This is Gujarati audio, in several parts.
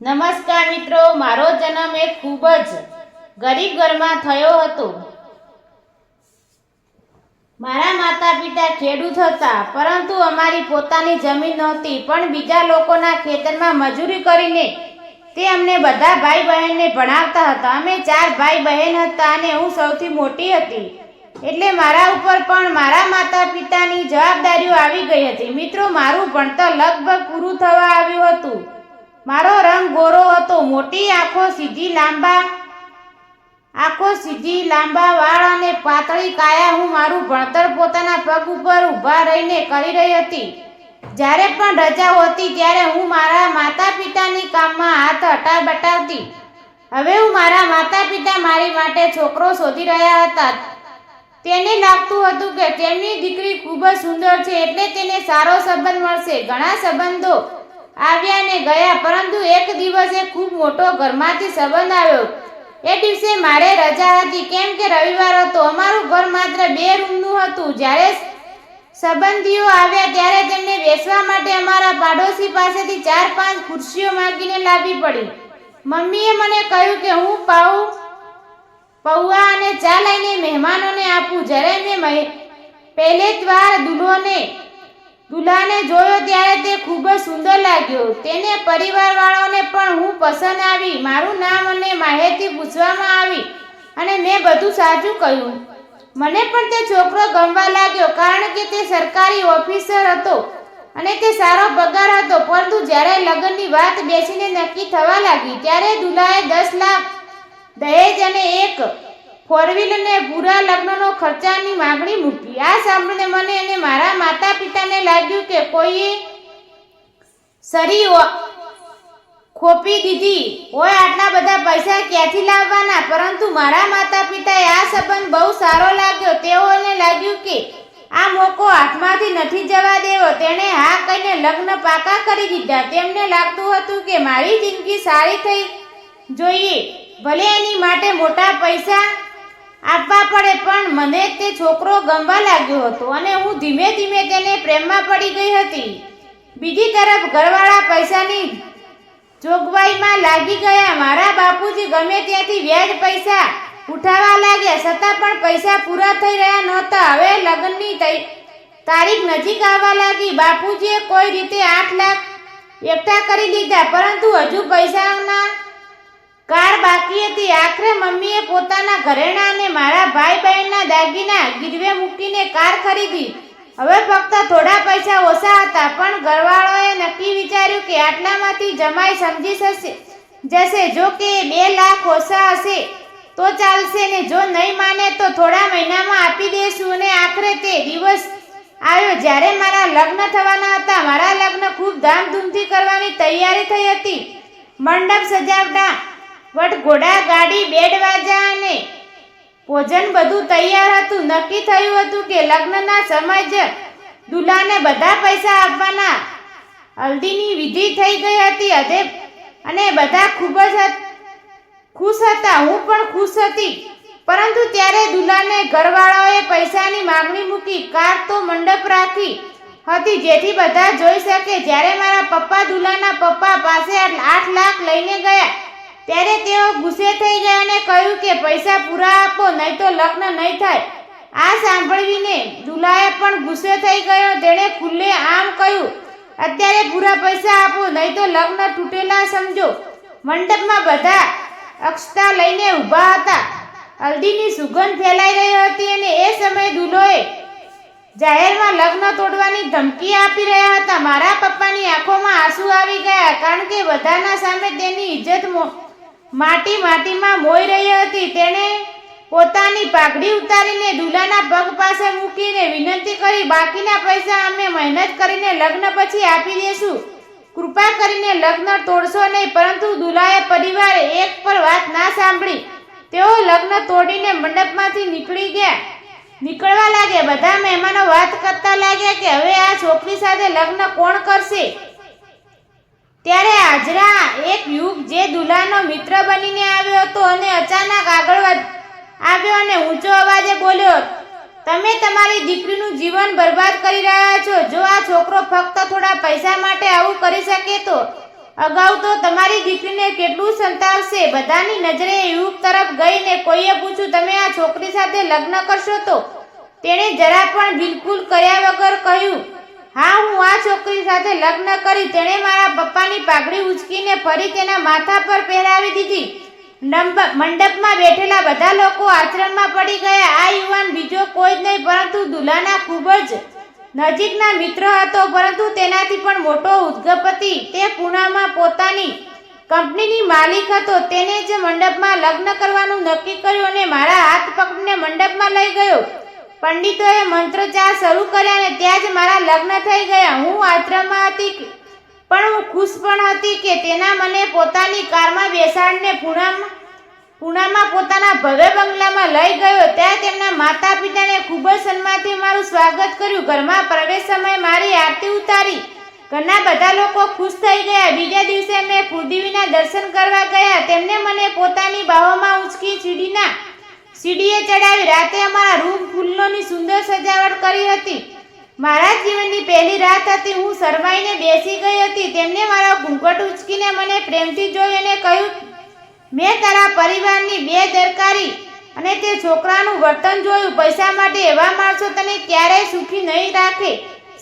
નમસ્કાર મિત્રો, મારો જન્મ એક ખૂબ જ ગરીબ ઘરમાં થયો હતો. મારા માતા પિતા ખેડૂત હતા, પરંતુ અમારી પોતાની જમીન નહોતી. પણ બીજા લોકોના ખેતરમાં મજૂરી કરીને તે અમને બધા ભાઈ બહેનને ભણાવતા હતા. અમે 4 ભાઈ બહેન હતા અને હું સૌથી મોટી હતી, એટલે મારા ઉપર પણ મારા માતા પિતાની જવાબદારીઓ આવી ગઈ હતી. મિત્રો, મારું ભણતર લગભગ પૂરું થવા આવ્યું હતું. મારો રંગ ગોરો હતો, મોટી આંખો, સીધી લાંબા વાળ અને પાતળી કાયા. હું મારું ભણતર પોતાના પગ ઉપર ઊભા રહીને કરી રહી હતી. જ્યારે પણ રજા હોતી ત્યારે હું મારા માતા પિતાની કામમાં હાથ બટાવતી. હવે મારા માતા પિતા મારી માટે છોકરો શોધી રહ્યા હતા. તેને લાગતું હતું કે તેમની દીકરી ખૂબ જ સુંદર છે, એટલે તેને સારો સંબંધ મળશે. ઘણા સંબંધો આવ્યા ને ગયા, પરંતુ એક દિવસે ખૂબ મોટો ઘરમાંથી સંબંધ આવ્યો. એ દિવસે મારે રજા હતી, કેમ કે રવિવાર હતો. અમારું ઘર માત્ર 2 રૂમનું હતું. જ્યારે સંબંધીઓ આવ્યા ત્યારે તેમને બેસવા માટે અમારા પાડોશી પાસેથી 4-5 ખુરશીઓ માંગીને લાવવી પડી. મમ્મીએ મને કહ્યું કે હું પૌવા અને ચા લઈને મહેમાનોને આપું. જ્યારે મેં પહેલી વાર દુલ્હાને જોયો ત્યારે તે ખૂબ જ સુંદર લાગ્યો. તેને પરિવારવાળાઓને પણ હું પસંદ આવી. મારું નામ અને માહિતી પૂછવામાં આવી અને મેં બધું સાચું કહ્યું. મને પણ તે છોકરો ગમવા લાગ્યો, કારણ કે તે સરકારી ઓફિસર હતો અને તે સારો પગાર હતો. પરંતુ જ્યારે લગ્નની વાત બેસીને નક્કી થવા લાગી ત્યારે દુલ્હાએ 10 લાખ દહેજ અને 1 4-વ્હીલ અને પૂરા લગ્નનો ખર્ચાની માંગણી મૂકી. આ સાંભળીને મને અને મારા માતા પિતાને લાગ્યું કે કોઈએ સરી ખોપી દીધી હોય. આટલા બધા પૈસા ક્યાંથી લાવવાના? પરંતુ મારા માતા પિતાએ આ સંબંધ બહુ સારો લાગ્યો. તેઓને લાગ્યું કે આ મોકો હાથમાંથી નથી જવા દેવો. તેણે હા કહીને લગ્ન પાકા કરી દીધા. તેમને લાગતું હતું કે મારી જિંદગી સારી થઈ જોઈએ, ભલે એની માટે મોટા પૈસા આપવા પડે. પણ મને તે છોકરો ગમવા લાગ્યો હતો અને હું ધીમે ધીમે તેને પ્રેમમાં પડી ગઈ હતી. બીજી તરફ ઘરવાળા પૈસાની જોગવાઈમાં લાગી ગયા. મારા બાપુજી ગમે ત્યાંથી વ્યાજ પૈસા ઉઠાવવા લાગ્યા, છતાં પણ પૈસા પૂરા થઈ રહ્યા નહોતા. હવે લગ્નની તારીખ નજીક આવવા લાગી. બાપુજીએ કોઈ રીતે 8 લાખ એકઠા કરી લીધા, પરંતુ હજુ પૈસાના કાર બાકી હતી. આખરે મમ્મીએ પોતાના ઘરેણાં અને મારા ભાઈ બહેનના દાગીના ગીરવે મૂકીને કાર ખરીદી. હવે ફક્ત થોડા પૈસા ઓછા હતા, પણ ઘરવાળાએ નક્કી વિચાર્યું કે આટલામાંથી જમાઈ સમજી જશે. જો કે 2 લાખ ઓછા હશે તો ચાલશે ને જો નહીં માને તો થોડા મહિનામાં આપી દેશું. અને આખરે તે દિવસ આવ્યો જ્યારે મારા લગ્ન થવાના હતા. મારા લગ્ન ખૂબ ધામધૂમથી કરવાની તૈયારી થઈ હતી. મંડપ સજાવટા, વટઘોડા, ગાડી, બેડ વાજા અને ભોજન બધું તૈયાર હતું. નક્કી થયું હતું કે લગ્નના સમય જ દુલ્હાને બધા પૈસા આપવાના. હલ્દીની વિધિ થઈ ગઈ હતી અને બધા ખૂબ જ ખુશ હતા. હું પણ ખુશ હતી. પરંતુ ત્યારે દુલ્હાને ઘરવાળાઓએ પૈસાની માંગણી મૂકી. કાર તો મંડપ રાખી હતી જેથી બધા જોઈ શકે. જ્યારે મારા પપ્પા દુલ્હાના પપ્પા પાસે 8 લાખ લઈને ગયા ત્યારે તેઓ ગુસ્સે થઈ ગયા અને કહ્યું કે પૈસા પૂરા આપો, નહીં તો લગ્ન નહીં થાય. આ સાંભળીને દુલ્હાએ પણ ગુસ્સે થઈ ગયો. તેણે ખુલ્લે આમ કહ્યું, અત્યારે પૂરા પૈસા આપો, નહીં તો લગ્ન તૂટેલા સમજો. મંડપમાં બધા અક્ષતા લઈને ઊભા હતા. હલ્દીની સુગંધ ફેલાઈ રહી હતી અને એ સમયે દુલ્હોએ જાહેરમાં લગ્ન તોડવાની ધમકી આપી રહ્યા હતા. મારા પપ્પાની આંખોમાં આંસુ આવી ગયા, કારણ કે બધાના સામે તેની ઇજ્જત માટીમાં મોઈ રહી હતી. તેણે પોતાની પાઘડી ઉતારીને દુલ્હાના પગ પાસે મૂકીને વિનંતી કરી, બાકીના પૈસા અમે મહેનત કરીને લગ્ન પછી આપી દેશું. કૃપા કરીને લગ્ન તોડશો નહીં. પરંતુ દુલ્હાએ પરિવારે એક પર વાત ના સાંભળી. તેઓ લગ્ન તોડીને મંડપમાંથી નીકળવા લાગ્યા. બધા મહેમાનો વાત કરતા લાગ્યા કે હવે આ છોકરી સાથે લગ્ન કોણ કરશે. ત્યારે હાજરા એક યુવક જે દુલ્હાનો મિત્ર બનીને આવ્યો હતો અને અચાનક આગળ આવ્યો અને ઊંચો અવાજે બોલ્યો, તમે તમારી દીકરીનું જીવન બરબાદ કરી રહ્યા છો. જો આ છોકરો ફક્ત થોડા પૈસા માટે આવું કરી શકે તો અગાઉ તો તમારી દીકરીને કેટલું સંતાવશે. બધાની નજરે યુવક તરફ ગઈ ને કોઈએ પૂછ્યું, તમે આ છોકરી સાથે લગ્ન કરશો? તો તેણે જરા પણ બિલકુલ કર્યા વગર કહ્યું, હા, હું આ છોકરી સાથે લગ્ન કરી. તેણે મારા પપ્પાની પાઘડી ઉંચકીને ફરી તેના માથા પર પહેરાવી દીધી. મંડપમાં બેઠેલા બધા લોકો આશ્ચર્યમાં પડી ગયા. આ યુવાન બીજો કોઈ જ નહીં પરંતુ દુલ્હાના ખૂબ જ નજીકના મિત્ર હતો, પરંતુ તેનાથી પણ મોટો ઉદ્યોગપતિ. તે પૂનામાં પોતાની કંપનીની માલિક હતો. તેને જ મંડપમાં લગ્ન કરવાનું નક્કી કર્યું અને મારા હાથ પકડીને મંડપમાં લઈ ગયો. પંડિતોએ મંત્રોચ્ચાર શરૂ કર્યા અને ત્યાં જ મારા લગ્ન થઈ ગયા. હું આશ્રમમાં હતી પણ હું ખુશ પણ હતી કે તેના મને પોતાની કારમાં બેસાડીને પૂનામાં પોતાના ભવ્ય બંગલામાં લઈ ગયો. ત્યાં તેમના માતા પિતાને ખૂબ જ સન્માનથી મારું સ્વાગત કર્યું. ઘરમાં પ્રવેશ સમયે મારી આરતી ઉતારી. ઘરના બધા લોકો ખુશ થઈ ગયા. બીજા દિવસે મેં કુળદેવીના દર્શન કરવા ગયા. તેમને મને પોતાની બાહોમાં ઉંચકી સીડીએ ચડાવી. રાતે અમારા રૂમ ફૂલોની સુંદર સજાવટ કરી હતી. મારા જીવનની પહેલી રાત હતી. હું શરમાઈને બેસી ગઈ હતી. તેમને મારા ઘૂંઘટ ઉંચકીને મને પ્રેમથી જોઈ અને કહ્યું, મેં તારા પરિવારની બેદરકારી અને તે છોકરાનું વર્તન જોયું. પૈસા માટે એવા માણસો તને ક્યારેય સુખી નહીં રાખે.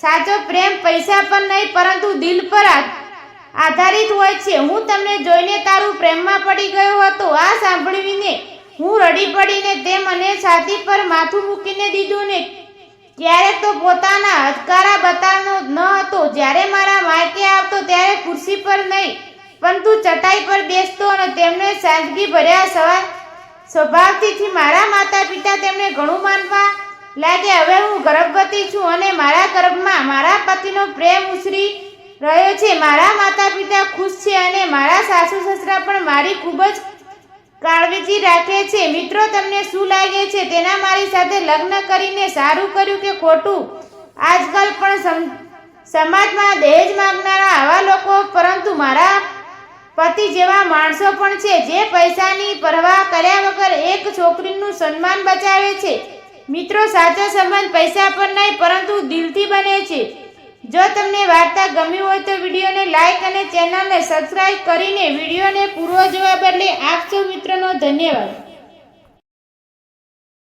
સાચો પ્રેમ પૈસા પર નહીં પરંતુ દિલ પર આધારિત હોય છે. હું તમને જોઈને તારું પ્રેમમાં પડી ગયો હતો. આ સાંભળીને હું રડી પડીને તે મને છાતી પર માથું મૂકીને દીધું ને ક્યારેક તો પોતાના અધકારા બતાવનો ન હતો. જ્યારે મારા માયકે આવતો ત્યારે ખુરશી પર નહીં પરંતુ ચટાઈ પર બેસતો અને તેમને સાદગી ભર્યા સ્વભાવથી મારા માતા પિતા તેમને ઘણું માનવા લાગ્યા. હવે હું ગર્ભવતી છું અને મારા ગર્ભમાં મારા પતિનો પ્રેમ ઉછરી રહ્યો છે. મારા માતા પિતા ખુશ છે અને મારા સાસુ સસરા પણ મારી ખૂબ જ કાળજી રાખે છે. મિત્રો, તમને શું લાગે છે? તેના મારી સાથે લગ્ન કરીને સારું કર્યું કે ખોટું? આજકાલ પણ સમાજમાં દહેજ માંગનારા આવા લોકો, પરંતુ મારા પતિ જેવા માણસો પણ છે જે પૈસાની પરવા કર્યા વગર એક છોકરીનું સન્માન બચાવે છે. મિત્રો, સાચો સંબંધ પૈસા પર નહીં પરંતુ દિલથી બને છે. જો તમને વાર્તા ગમી હોય તો વિડીયોને લાઈક અને ચેનલને સબસ્ક્રાઇબ કરીને વિડીયોને પૂરો જોવા બદલે આપ સૌ મિત્રોનો ધન્યવાદ.